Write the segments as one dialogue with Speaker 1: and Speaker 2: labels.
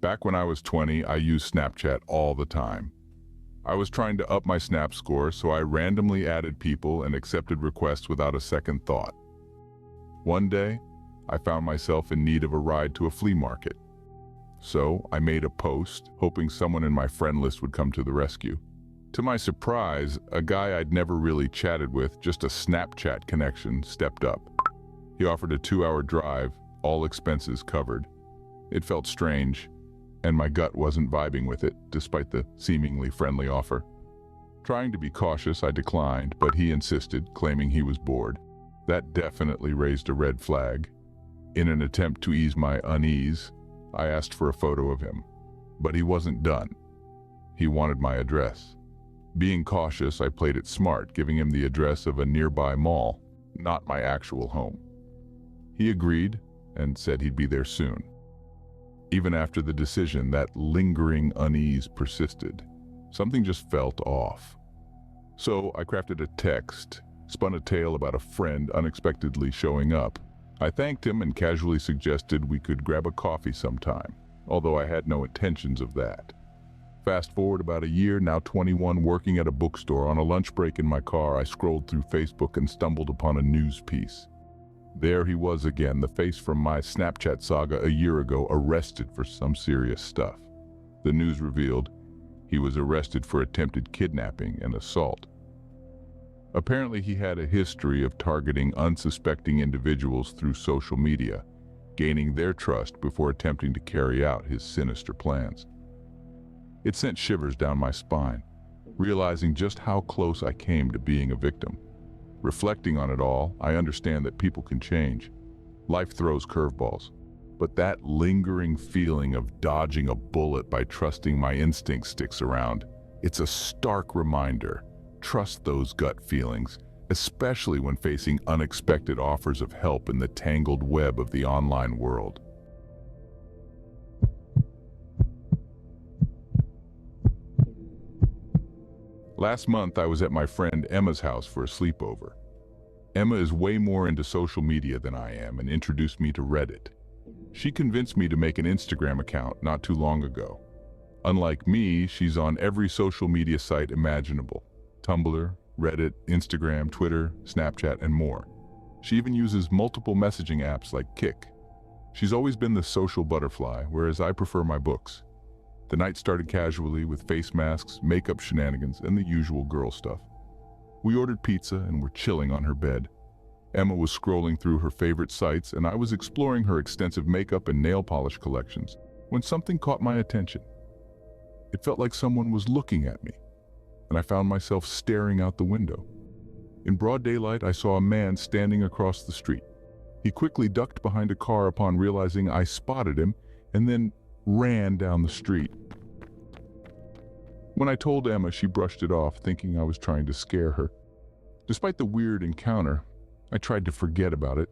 Speaker 1: Back when I was 20, I used Snapchat all the time. I was trying to up my Snap score, so I randomly added people and accepted requests without a second thought. One day, I found myself in need of a ride to a flea market. So I made a post, hoping someone in my friend list would come to the rescue. To my surprise, a guy I'd never really chatted with, just a Snapchat connection, stepped up. He offered a 2-hour drive, all expenses covered. It felt strange, and my gut wasn't vibing with it, despite the seemingly friendly offer. Trying to be cautious, I declined, but he insisted, claiming he was bored. That definitely raised a red flag. In an attempt to ease my unease, I asked for a photo of him, but he wasn't done. He wanted my address. Being cautious, I played it smart, giving him the address of a nearby mall, not my actual home. He agreed and said he'd be there soon. Even after the decision, that lingering unease persisted. Something just felt off. So I crafted a text, spun a tale about a friend unexpectedly showing up. I thanked him and casually suggested we could grab a coffee sometime, although I had no intentions of that. Fast forward about a year, now 21, working at a bookstore. On a lunch break in my car, I scrolled through Facebook and stumbled upon a news piece. There he was again, the face from my Snapchat saga a year ago, arrested for some serious stuff. The news revealed he was arrested for attempted kidnapping and assault. Apparently he had a history of targeting unsuspecting individuals through social media, gaining their trust before attempting to carry out his sinister plans. It sent shivers down my spine, realizing just how close I came to being a victim. Reflecting on it all, I understand that people can change. Life throws curveballs. But that lingering feeling of dodging a bullet by trusting my instincts sticks around. It's a stark reminder. Trust those gut feelings, especially when facing unexpected offers of help in the tangled web of the online world. Last month, I was at my friend Emma's house for a sleepover. Emma is way more into social media than I am and introduced me to Reddit. She convinced me to make an Instagram account not too long ago. Unlike me, she's on every social media site imaginable: Tumblr, Reddit, Instagram, Twitter, Snapchat, and more. She even uses multiple messaging apps like Kik. She's always been the social butterfly, whereas I prefer my books. The night started casually with face masks, makeup shenanigans, and the usual girl stuff. We ordered pizza and were chilling on her bed. Emma was scrolling through her favorite sites, and I was exploring her extensive makeup and nail polish collections when something caught my attention. It felt like someone was looking at me, and I found myself staring out the window. In broad daylight, I saw a man standing across the street. He quickly ducked behind a car upon realizing I spotted him, and then ran down the street. When I told Emma, she brushed it off, thinking I was trying to scare her. Despite the weird encounter, I tried to forget about it.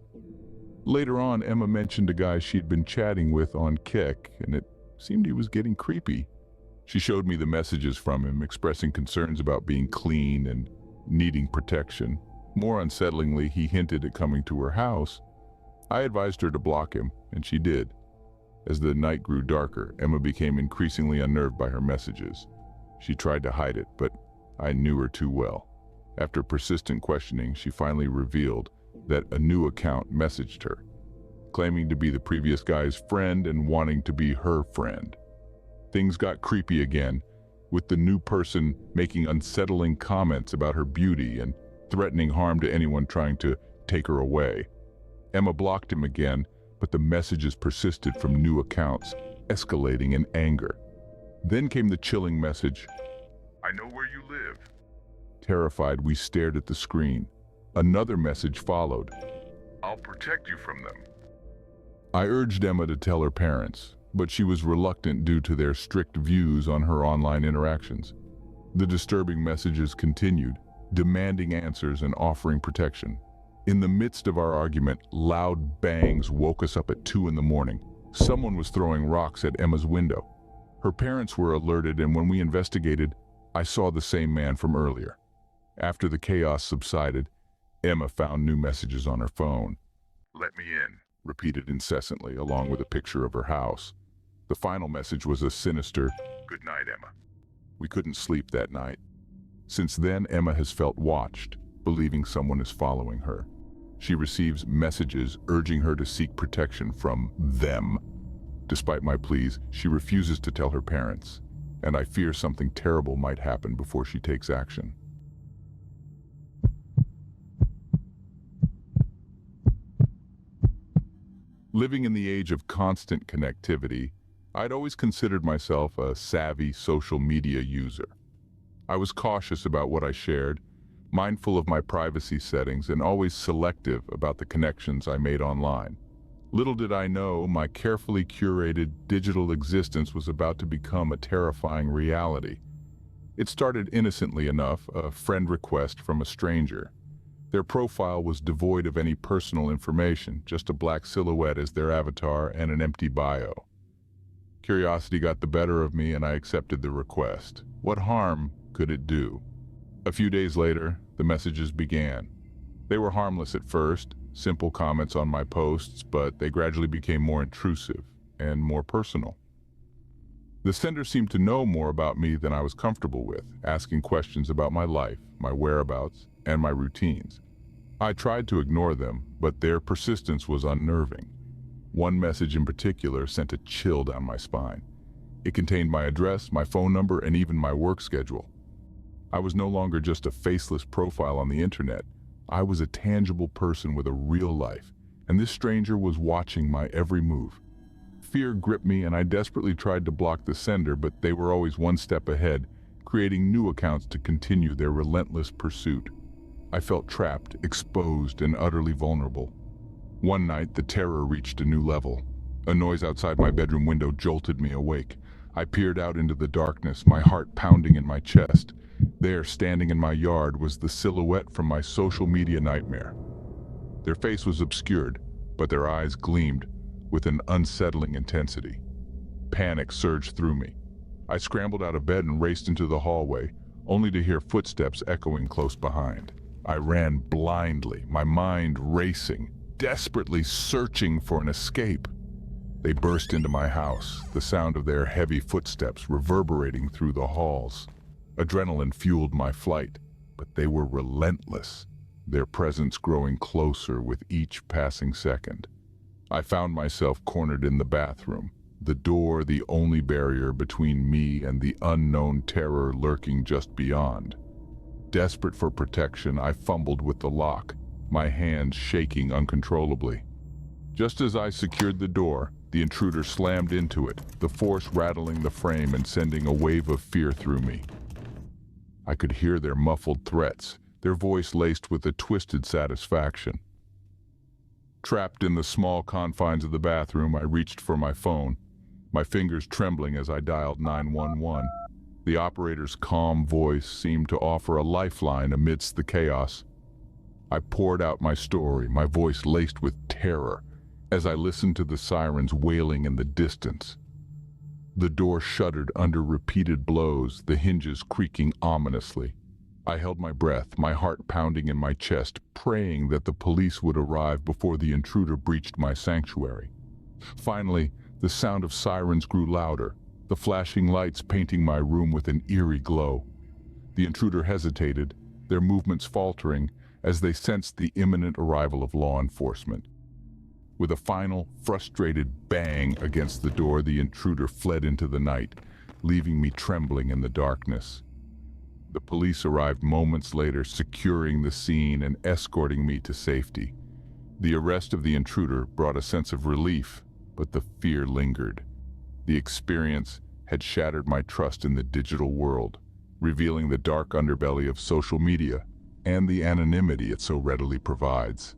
Speaker 1: Later on, Emma mentioned a guy she'd been chatting with on Kik, and it seemed he was getting creepy. She showed me the messages from him, expressing concerns about being clean and needing protection. More unsettlingly, he hinted at coming to her house. I advised her to block him, and she did. As the night grew darker, Emma became increasingly unnerved by her messages. She tried to hide it, but I knew her too well. After persistent questioning, she finally revealed that a new account messaged her, claiming to be the previous guy's friend and wanting to be her friend. Things got creepy again, with the new person making unsettling comments about her beauty and threatening harm to anyone trying to take her away. Emma blocked him again, but the messages persisted from new accounts, escalating in anger. Then came the chilling message, "I know where you live." Terrified, we stared at the screen. Another message followed, "I'll protect you from them." I urged Emma to tell her parents, but she was reluctant due to their strict views on her online interactions. The disturbing messages continued, demanding answers and offering protection. In the midst of our argument, loud bangs woke us up at 2 in the morning. Someone was throwing rocks at Emma's window. Her parents were alerted, and when we investigated, I saw the same man from earlier. After the chaos subsided, Emma found new messages on her phone. "Let me in," repeated incessantly, along with a picture of her house. The final message was a sinister, "Good night, Emma." We couldn't sleep that night. Since then, Emma has felt watched, believing someone is following her. She receives messages urging her to seek protection from them. Despite my pleas, she refuses to tell her parents, and I fear something terrible might happen before she takes action. Living in the age of constant connectivity, I'd always considered myself a savvy social media user. I was cautious about what I shared, mindful of my privacy settings, and always selective about the connections I made online. Little did I know my carefully curated digital existence was about to become a terrifying reality. It started innocently enough, a friend request from a stranger. Their profile was devoid of any personal information, just a black silhouette as their avatar and an empty bio. Curiosity got the better of me and I accepted the request. What harm could it do? A few days later, the messages began. They were harmless at first, simple comments on my posts, but they gradually became more intrusive and more personal. The sender seemed to know more about me than I was comfortable with, asking questions about my life, my whereabouts, and my routines. I tried to ignore them, but their persistence was unnerving. One message in particular sent a chill down my spine. It contained my address, my phone number, and even my work schedule. I was no longer just a faceless profile on the internet. I was a tangible person with a real life, and this stranger was watching my every move. Fear gripped me and I desperately tried to block the sender, but they were always one step ahead, creating new accounts to continue their relentless pursuit. I felt trapped, exposed, and utterly vulnerable. One night, the terror reached a new level. A noise outside my bedroom window jolted me awake. I peered out into the darkness, my heart pounding in my chest. There, standing in my yard, was the silhouette from my social media nightmare. Their face was obscured, but their eyes gleamed with an unsettling intensity. Panic surged through me. I scrambled out of bed and raced into the hallway, only to hear footsteps echoing close behind. I ran blindly, my mind racing, desperately searching for an escape. They burst into my house, the sound of their heavy footsteps reverberating through the halls. Adrenaline fueled my flight, but they were relentless, their presence growing closer with each passing second. I found myself cornered in the bathroom, the door the only barrier between me and the unknown terror lurking just beyond. Desperate for protection, I fumbled with the lock, my hands shaking uncontrollably. Just as I secured the door, the intruder slammed into it, the force rattling the frame and sending a wave of fear through me. I could hear their muffled threats, their voice laced with a twisted satisfaction. Trapped in the small confines of the bathroom, I reached for my phone, my fingers trembling as I dialed 911. The operator's calm voice seemed to offer a lifeline amidst the chaos. I poured out my story, my voice laced with terror, as I listened to the sirens wailing in the distance. The door shuddered under repeated blows, the hinges creaking ominously. I held my breath, my heart pounding in my chest, praying that the police would arrive before the intruder breached my sanctuary. Finally, the sound of sirens grew louder, the flashing lights painting my room with an eerie glow. The intruder hesitated, their movements faltering as they sensed the imminent arrival of law enforcement. With a final, frustrated bang against the door, the intruder fled into the night, leaving me trembling in the darkness. The police arrived moments later, securing the scene and escorting me to safety. The arrest of the intruder brought a sense of relief, but the fear lingered. The experience had shattered my trust in the digital world, revealing the dark underbelly of social media and the anonymity it so readily provides.